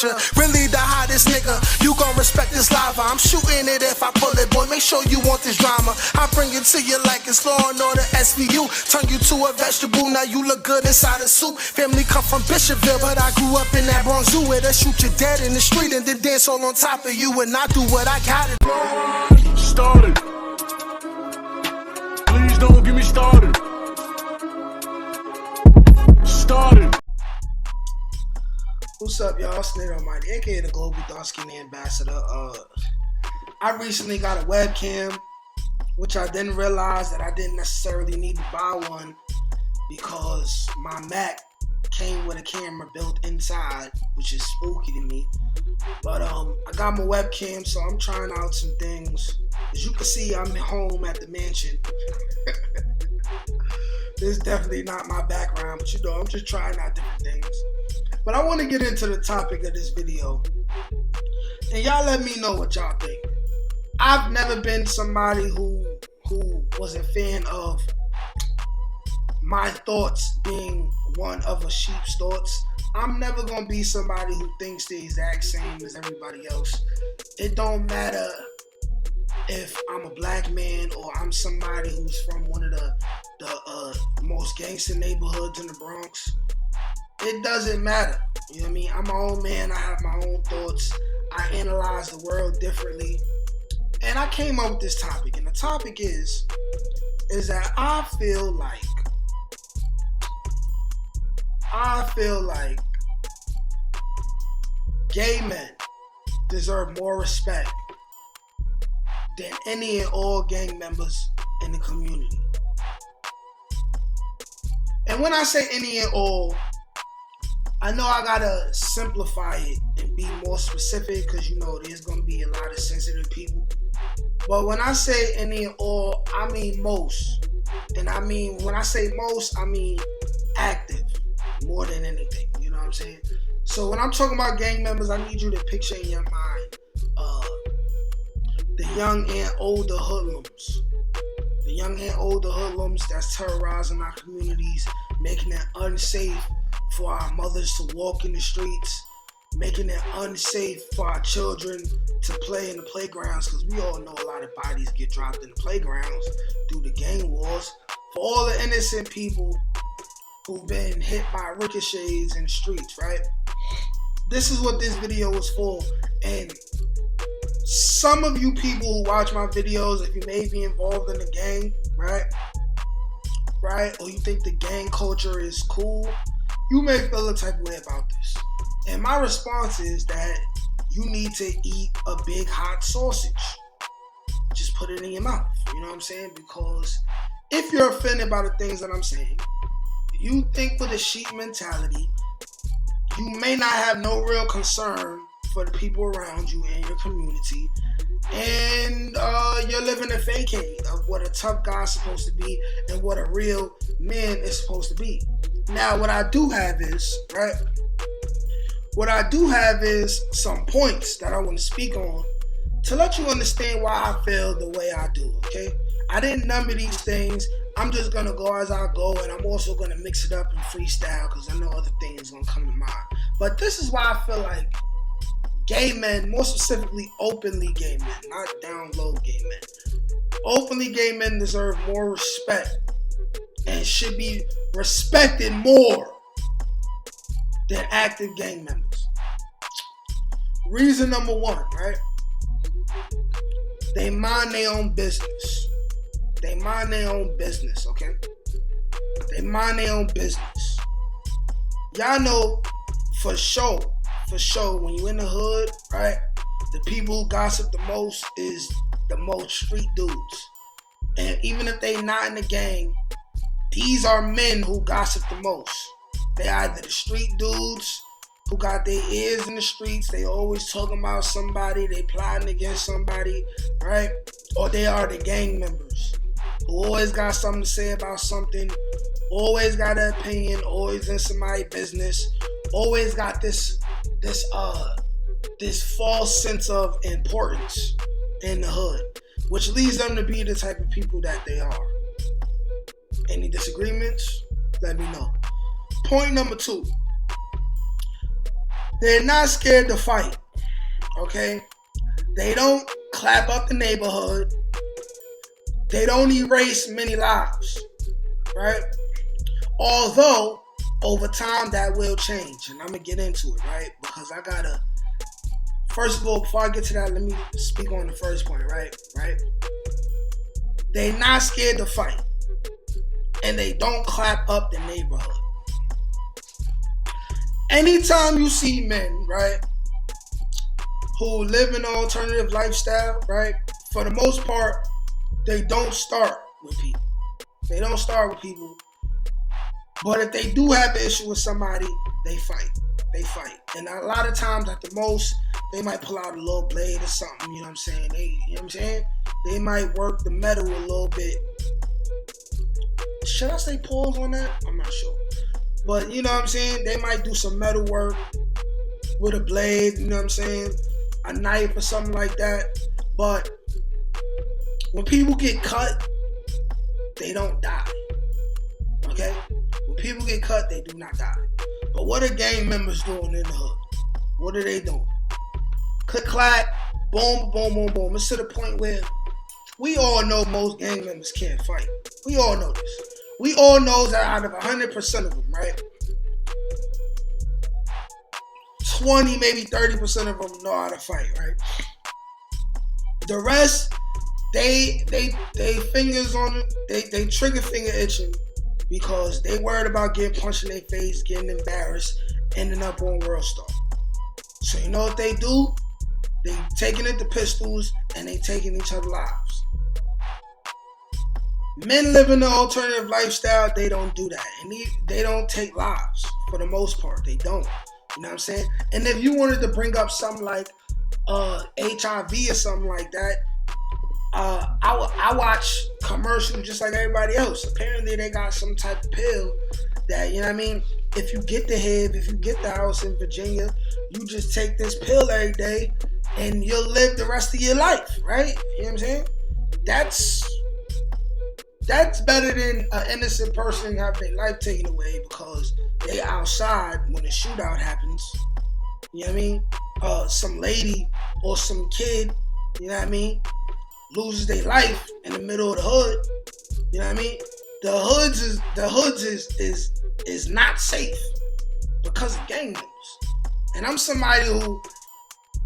picture. Really the hottest nigga, you gon' respect this lava. I'm shooting it if I pull it, boy, make sure you want this drama. I bring it to you like it's Law and Order SVU. Turn you to a vegetable, now you look good inside a soup. Family come from Bishopville, but I grew up in that Bronx Zoo where they shoot you dead in the street and then dance all on top of you. And I do what I gotta do. Started. Please don't get me started. Started. What's up, y'all? Snare Almighty, aka the Global Dark Skin Ambassador. I recently got a webcam, which I didn't realize that I didn't necessarily need to buy one because my Mac came with a camera built inside, which is spooky to me. But I got my webcam, so I'm trying out some things. As you can see, I'm home at the mansion. This is definitely not my background, but you know, I'm just trying out different things. But I want to get into the topic of this video, and y'all let me know what y'all think. I've never been somebody who was a fan of my thoughts being one of a sheep's thoughts. I'm never gonna be somebody who thinks the exact same as everybody else. It don't matter if I'm a black man or I'm somebody who's from one of the most gangster neighborhoods in the Bronx. It doesn't matter. You know what I mean? I'm my own man. I have my own thoughts. I analyze the world differently. And I came up with this topic. And the topic is that I feel like gay men deserve more respect than any and all gang members in the community. And when I say any and all, I know I gotta simplify it and be more specific because you know there's gonna be a lot of sensitive people. But when I say any and all, I mean most. And I mean, when I say most, I mean active more than anything. You know what I'm saying? So when I'm talking about gang members, I need you to picture in your mind the young and older hoodlums. The young and older hoodlums that's terrorizing our communities, making it unsafe for our mothers to walk in the streets, making it unsafe for our children to play in the playgrounds, because we all know a lot of bodies get dropped in the playgrounds due to gang wars. For all the innocent people who've been hit by ricochets in the streets, right? This is what this video was for. And some of you people who watch my videos, if you may be involved in the gang, right? Or you think the gang culture is cool, you may feel a type of way about this. And my response is that you need to eat a big hot sausage. Just put it in your mouth. You know what I'm saying? Because if you're offended by the things that I'm saying, you think with a sheep mentality, you may not have no real concern for the people around you and your community. And you're living a facade of what a tough guy's supposed to be and what a real man is supposed to be. Now, what I do have is some points that I want to speak on to let you understand why I feel the way I do, okay? I didn't number these things. I'm just going to go as I go, and I'm also going to mix it up and freestyle because I know other things going to come to mind. But this is why I feel like gay men, more specifically openly gay men, not down low gay men. Openly gay men deserve more respect and should be respected more than active gang members. Reason number one, right? They mind their own business. They mind their own business, okay? They mind their own business. Y'all know for sure, when you in the hood, right? The people who gossip the most is the most street dudes. And even if they not in the gang, these are men who gossip the most. They either the street dudes who got their ears in the streets, they always talking about somebody, they plotting against somebody, right? Or they are the gang members who always got something to say about something, always got an opinion, always in somebody's business, always got this false sense of importance in the hood, which leads them to be the type of people that they are. Any disagreements? Let me know. Point number two. They're not scared to fight, okay? They don't clap up the neighborhood. They don't erase many lives, right? Although, over time, that will change. And I'm going to get into it, right? Because I got to, first of all, before I get to that, let me speak on the first point, right? They're not scared to fight. And they don't clap up the neighborhood. Anytime you see men, right, who live an alternative lifestyle, right, for the most part, they don't start with people. They don't start with people. But if they do have an issue with somebody, they fight. They fight. And a lot of times, at the most, they might pull out a little blade or something, you know what I'm saying? They might work the metal a little bit. Should I say pause on that? I'm not sure. But, you know what I'm saying? They might do some metal work with a blade, you know what I'm saying? A knife or something like that. But when people get cut, they don't die. Okay? When people get cut, they do not die. But what are gang members doing in the hood? What are they doing? Click, clack, boom, boom, boom, boom. It's to the point where we all know most gang members can't fight. We all know this. We all know that out of 100% of them, right? 20, maybe 30% of them know how to fight, right? The rest, they fingers on it, they trigger finger itching because they worried about getting punched in their face, getting embarrassed, ending up on World Star. So you know what they do? They taking it to pistols and they taking each other's lives. Men living an alternative lifestyle, they don't do that. And they don't take lives for the most part. They don't. You know what I'm saying? And if you wanted to bring up something like HIV or something like that, I watch commercials just like everybody else. Apparently they got some type of pill that, you know what I mean? If you get the HIV, if you get the house in Virginia, you just take this pill every day and you'll live the rest of your life, right? You know what I'm saying? That's better than an innocent person having their life taken away because they outside when a shootout happens. You know what I mean? Some lady or some kid, you know what I mean, loses their life in the middle of the hood. You know what I mean? The hoods is not safe because of gang members. And I'm somebody who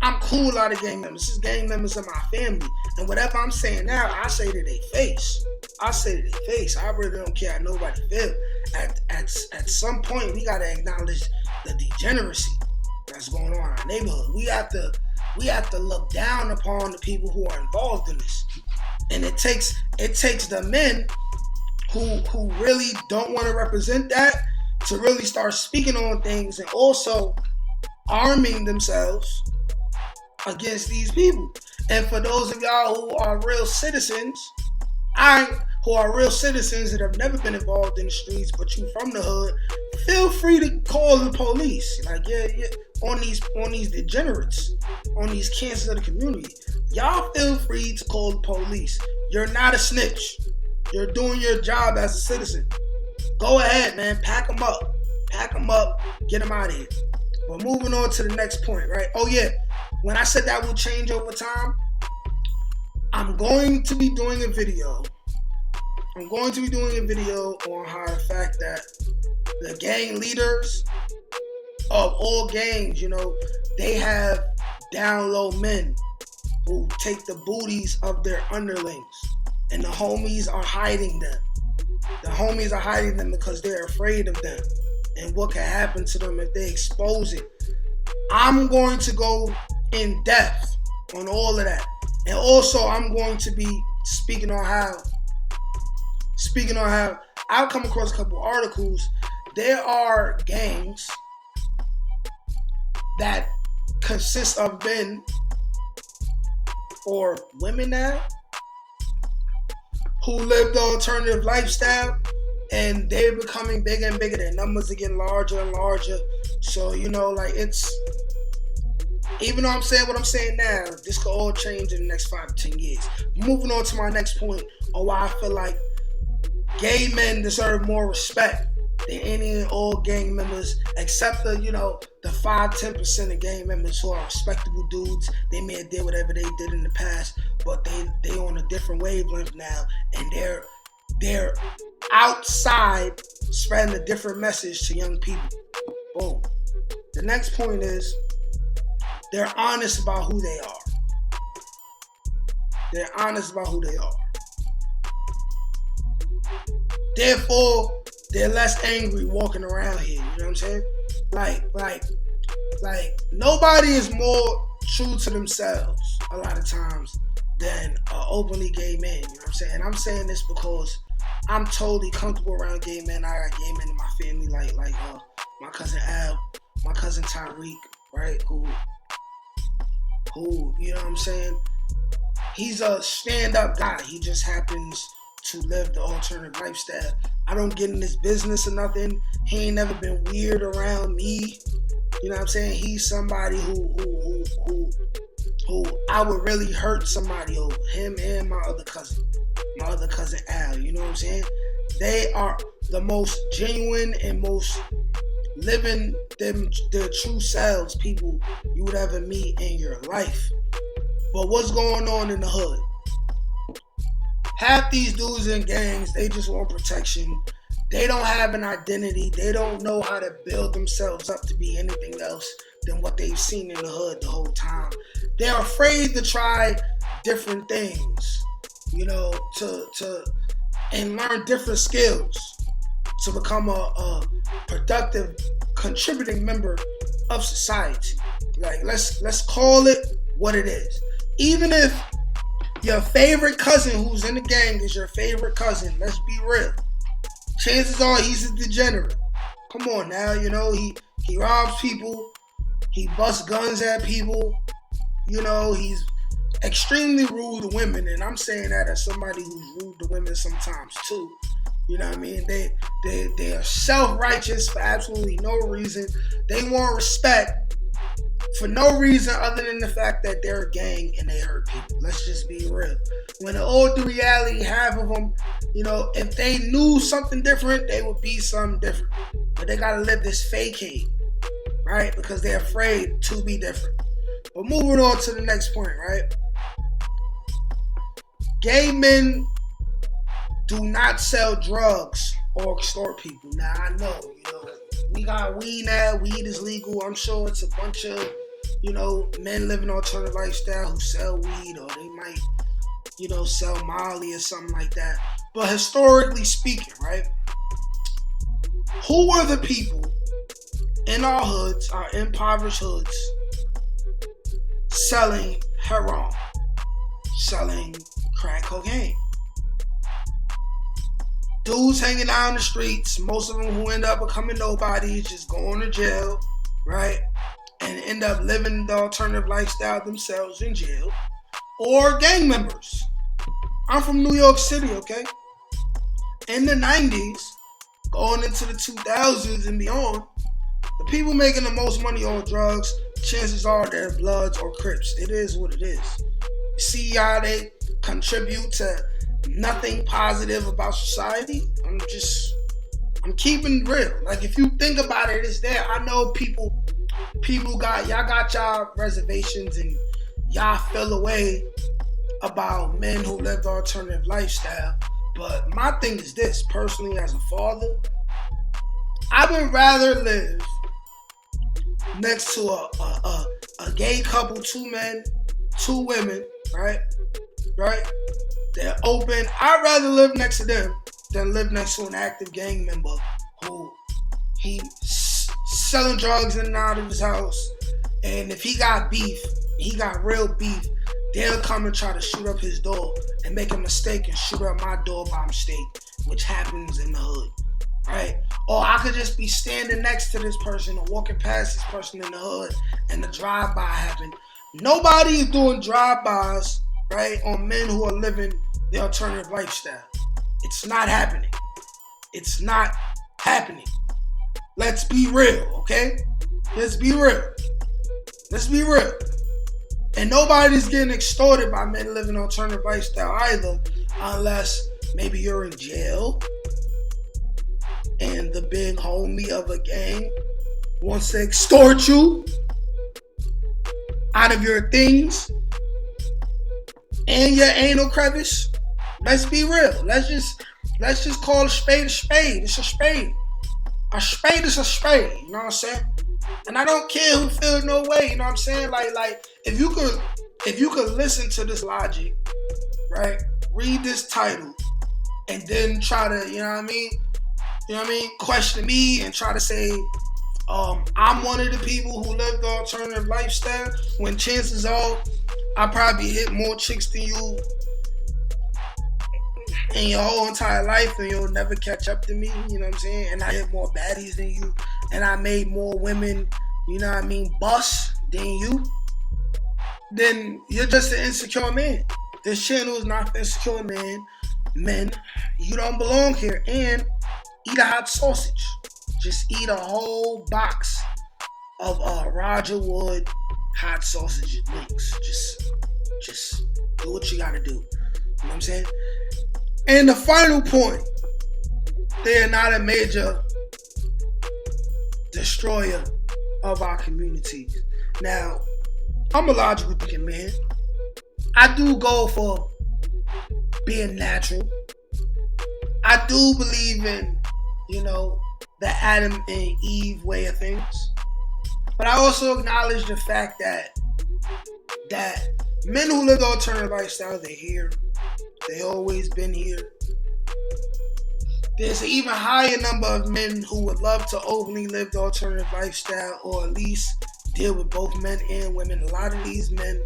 I'm cool with a lot of gang members. This is gang members of my family. And whatever I'm saying now, I say to their face. I say to their face. I really don't care how nobody feel. At some point, we gotta acknowledge the degeneracy that's going on in our neighborhood. We have to look down upon the people who are involved in this. And it takes the men who really don't want to represent that to really start speaking on things and also arming themselves against these people. And for those of y'all who are real citizens, that have never been involved in the streets, but you from the hood, feel free to call the police. Like, yeah, on these degenerates, on these cancers of the community. Y'all feel free to call the police. You're not a snitch. You're doing your job as a citizen. Go ahead, man. Pack them up. Get them out of here. But moving on to the next point, right? Oh, yeah. When I said that will change over time, I'm going to be doing a video. On how the fact that the gang leaders of all gangs, they have down low men who take the booties of their underlings. And the homies are hiding them. The homies are hiding them because they're afraid of them and what can happen to them if they expose it. I'm going to go in depth on all of that. And also I'm going to be speaking on how I've come across a couple articles. There are gangs that consist of men or women now who live the alternative lifestyle, and they're becoming bigger and bigger. Their numbers are getting larger and larger. So, it's, even though I'm saying what I'm saying now, this could all change in the next 5 to 10 years. Moving on to my next point on why I feel like gay men deserve more respect they alienate all gang members except the 5-10% of gang members who are respectable dudes. They may have did whatever they did in the past, but they on a different wavelength now, and they're outside spreading a different message to young people. Boom. The next point is they're honest about who they are. They're honest about who they are. Therefore, they're less angry walking around here. You know what I'm saying? Like nobody is more true to themselves a lot of times than an openly gay man. You know what I'm saying? And I'm saying this because I'm totally comfortable around gay men. I got gay men in my family, like my cousin Al, my cousin Tyreek, right? Who, you know what I'm saying? He's a stand-up guy. He just happens to live the alternative lifestyle. I don't get in this business or nothing. He ain't never been weird around me. You know what I'm saying? He's somebody who I would really hurt somebody over. Him and my other cousin Al. You know what I'm saying? They are the most genuine and most living their true selves people you would ever meet in your life. But what's going on in the hood? Half these dudes in gangs, they just want protection. They don't have an identity. They don't know how to build themselves up to be anything else than what they've seen in the hood the whole time. They're afraid to try different things, and learn different skills to become a productive, contributing member of society. Like, let's call it what it is. Even if your favorite cousin who's in the gang is your favorite cousin, let's be real. Chances are he's a degenerate. Come on now, he robs people, he busts guns at people, he's extremely rude to women, and I'm saying that as somebody who's rude to women sometimes too. You know what I mean? They are self-righteous for absolutely no reason. They want respect for no reason other than the fact that they're a gang and they hurt people. Let's just be real. When in all due reality, half of them, if they knew something different, they would be something different. But they gotta live this facade, right? Because they're afraid to be different. But moving on to the next point, right? Gay men do not sell drugs or extort people. Now, I know, we got weed now. Weed is legal. I'm sure it's a bunch of, men living alternative lifestyle who sell weed, or they might, sell Molly or something like that. But historically speaking, right? Who were the people in our hoods, our impoverished hoods, selling heroin, selling crack cocaine? Dudes hanging out in the streets, most of them who end up becoming nobodies, just going to jail, right? And end up living the alternative lifestyle themselves in jail. Or gang members. I'm from New York City, okay? In the 90s, going into the 2000s and beyond, the people making the most money on drugs, chances are they're Bloods or Crips. It is what it is. See how they contribute to nothing positive about society? I'm keeping it real. Like, if you think about it, it's there. I know people got y'all reservations and y'all feel away about men who live the alternative lifestyle. But my thing is this, personally, as a father, I would rather live next to a gay couple, 2 men, 2 women, right? They're open. I'd rather live next to them than live next to an active gang member who selling drugs in and out of his house. And if he got beef, he got real beef, they'll come and try to shoot up his door and make a mistake and shoot up my door by mistake, which happens in the hood, right? Or I could just be standing next to this person or walking past this person in the hood and the drive-by happened. Nobody is doing drive-bys, right, on men who are living the alternative lifestyle. It's not happening. It's not happening. Let's be real, okay? Let's be real. Let's be real. And nobody's getting extorted by men living an alternative lifestyle either, unless maybe you're in jail, and the big homie of a gang wants to extort you out of your things and your anal crevice, let's be real. Let's just call a spade a spade. It's a spade. A spade is a spade. You know what I'm saying? And I don't care who feels no way. You know what I'm saying? Like if you could listen to this logic, right? Read this title, and then try to, you know what I mean, question me and try to say, I'm one of the people who live the alternative lifestyle, when chances are I probably hit more chicks than you in your whole entire life, and you'll never catch up to me, you know what I'm saying? And I hit more baddies than you, and I made more women, you know what I mean, bust than you. Then you're just an insecure man. This channel is not for insecure men. You don't belong here. And eat a hot sausage. Just eat a whole box of Roger Wood hot sausage links. Just do what you gotta do. You know what I'm saying? And the final point, they are not a major destroyer of our communities. Now, I'm a logical thinking man. I do go for being natural. I do believe in, the Adam and Eve way of things. But I also acknowledge the fact that men who live the alternative lifestyle, they're here. They always been here. There's an even higher number of men who would love to openly live the alternative lifestyle, or at least deal with both men and women. A lot of these men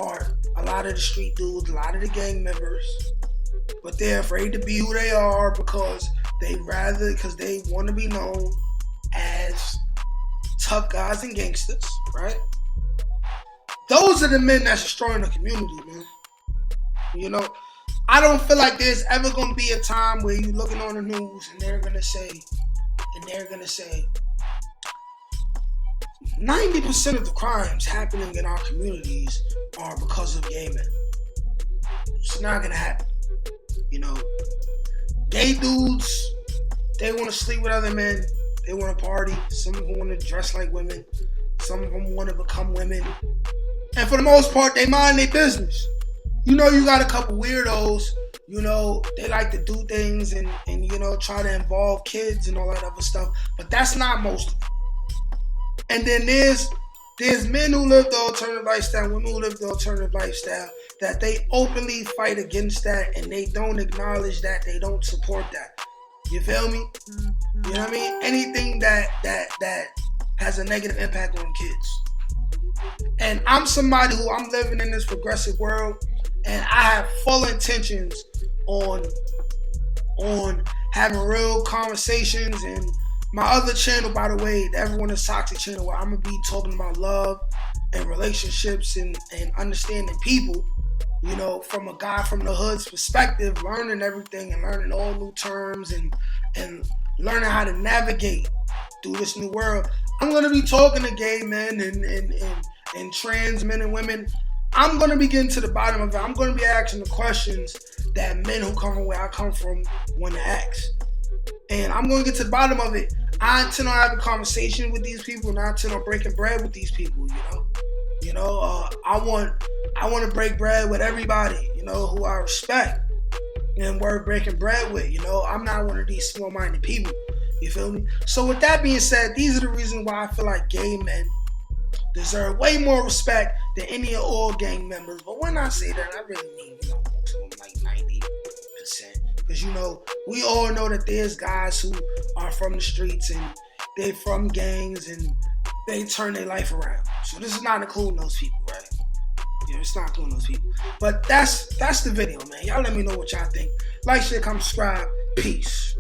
are a lot of the street dudes, a lot of the gang members, but they're afraid to be who they are because they want to be known as tough guys and gangsters, right? Those are the men that's destroying the community, man. I don't feel like there's ever going to be a time where you're looking on the news and they're going to say 90% of the crimes happening in our communities are because of gay men. It's not going to happen. Gay dudes, they want to sleep with other men. They want to party. Some of them want to dress like women. Some of them want to become women. And for the most part, they mind their business. You got a couple weirdos, they like to do things and try to involve kids and all that other stuff. But that's not most of them. And then there's men who live the alternative lifestyle, women who live the alternative lifestyle, that they openly fight against that, and they don't acknowledge that, they don't support that. You feel me? You know what I mean? Anything that has a negative impact on kids. And I'm somebody I'm living in this progressive world, and I have full intentions on having real conversations. And my other channel, by the way, the Everyone is Toxic channel, where I'm going to be talking about love and relationships and understanding people, from a guy from the hood's perspective, learning everything and learning all new terms and learning how to navigate through this new world. I'm going to be talking to gay men and trans men and women. I'm going to be getting to the bottom of it. I'm going to be asking the questions that men who come from where I come from want to ask. And I'm going to get to the bottom of it. I intend on having a conversation with these people, and I intend on breaking bread with these people, I want to break bread with everybody, who I respect and worth breaking bread with. I'm not one of these small-minded people. You feel me? So with that being said, these are the reasons why I feel like gay men deserve way more respect than any of all gang members. But when I say that, I really mean, most of them, like 90%. Because, we all know that there's guys who are from the streets and they from gangs and they turn their life around. So this is not including those people, right? It's not including those people. But that's the video, man. Y'all let me know what y'all think. Like, share, comment, subscribe. Peace.